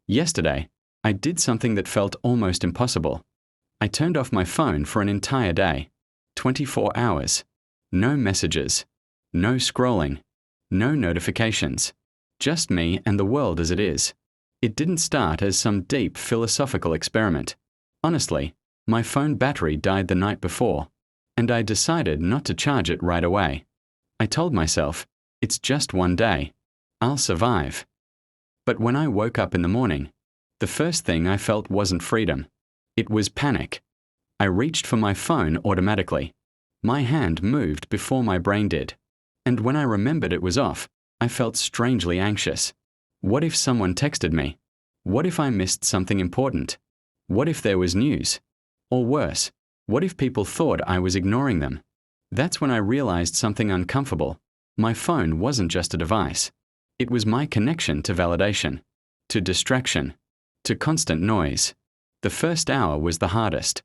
Yesterday, I did something that felt almost impossible. I turned off my phone for an entire day. 24 hours. No messages. No scrolling. No notifications. Just me and the world as it is. It didn't start as some deep philosophical experiment. Honestly, my phone battery died the night before, and I decided not to charge it right away. I told myself, it's just one day. I'll survive. But when I woke up in the morning, the first thing I felt wasn't freedom. It was panic. I reached for my phone automatically. My hand moved before my brain did. And when I remembered it was off, I felt strangely anxious. What if someone texted me? What if I missed something important? What if there was news? Or worse, what if people thought I was ignoring them? That's when I realized something uncomfortable. My phone wasn't just a device. It was my connection to validation, to distraction, to constant noise. The first hour was the hardest.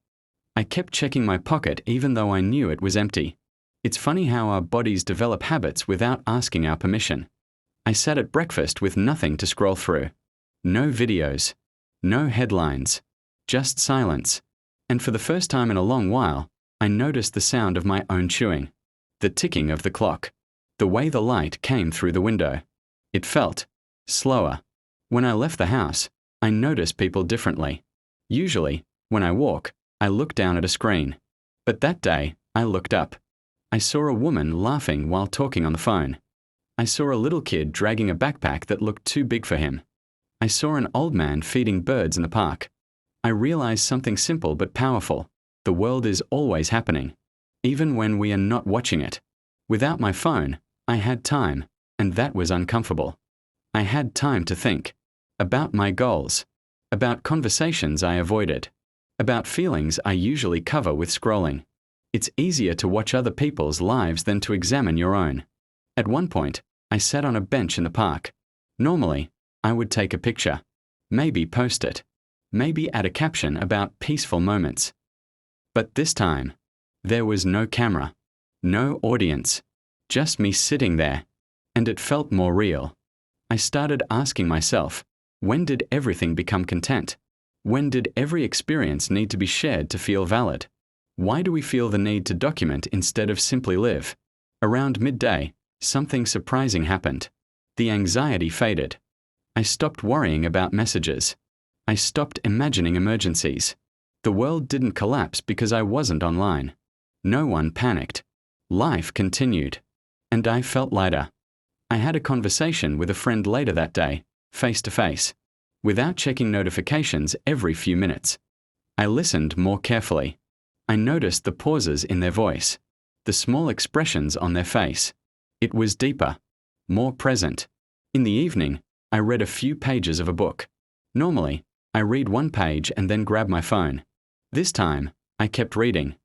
I kept checking my pocket even though I knew it was empty. It's funny how our bodies develop habits without asking our permission. I sat at breakfast with nothing to scroll through. No videos. No headlines. Just silence. And for the first time in a long while, I noticed the sound of my own chewing. The ticking of the clock. The way the light came through the window. It felt slower. When I left the house, I noticed people differently. Usually, when I walk, I look down at a screen. But that day, I looked up. I saw a woman laughing while talking on the phone. I saw a little kid dragging a backpack that looked too big for him. I saw an old man feeding birds in the park. I realized something simple but powerful. The world is always happening, even when we are not watching it. Without my phone, I had time, and that was uncomfortable. I had time to think about my goals, about conversations I avoided, about feelings I usually cover with scrolling. It's easier to watch other people's lives than to examine your own. At one point, I sat on a bench in the park. Normally, I would take a picture, maybe post it, maybe add a caption about peaceful moments. But this time, there was no camera, no audience, just me sitting there, and it felt more real. I started asking myself, when did everything become content? When did every experience need to be shared to feel valid? Why do we feel the need to document instead of simply live? Around midday, something surprising happened. The anxiety faded. I stopped worrying about messages. I stopped imagining emergencies. The world didn't collapse because I wasn't online. No one panicked. Life continued. And I felt lighter. I had a conversation with a friend later that day, face to face, without checking notifications every few minutes. I listened more carefully. I noticed the pauses in their voice, the small expressions on their face. It was deeper, more present. In the evening, I read a few pages of a book. Normally, I read one page and then grab my phone. This time, I kept reading.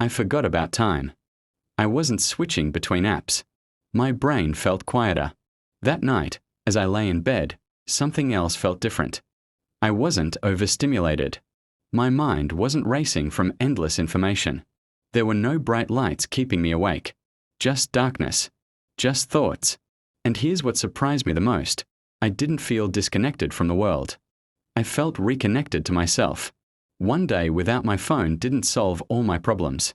I forgot about time. I wasn't switching between apps. My brain felt quieter. That night, as I lay in bed, something else felt different. I wasn't overstimulated. My mind wasn't racing from endless information. There were no bright lights keeping me awake. Just darkness. Just thoughts. And here's what surprised me the most. I didn't feel disconnected from the world. I felt reconnected to myself. One day without my phone didn't solve all my problems.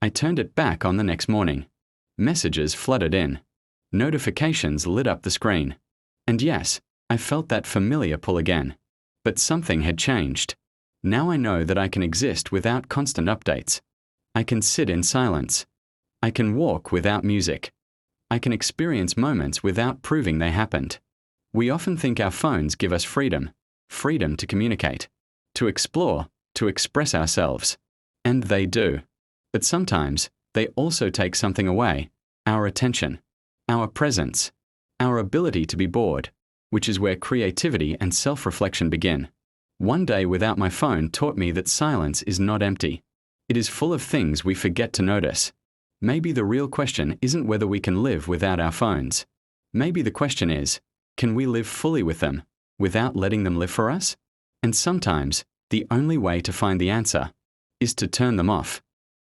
I turned it back on the next morning. Messages flooded in. Notifications lit up the screen. And yes, I felt that familiar pull again. But something had changed. Now I know that I can exist without constant updates. I can sit in silence. I can walk without music. I can experience moments without proving they happened. We often think our phones give us freedom to communicate, to explore, to express ourselves. And they do. But sometimes, they also take something away, our attention, our presence, our ability to be bored, which is where creativity and self-reflection begin. One day without my phone taught me that silence is not empty. It is full of things we forget to notice. Maybe the real question isn't whether we can live without our phones. Maybe the question is, can we live fully with them, without letting them live for us? And sometimes, the only way to find the answer is to turn them off.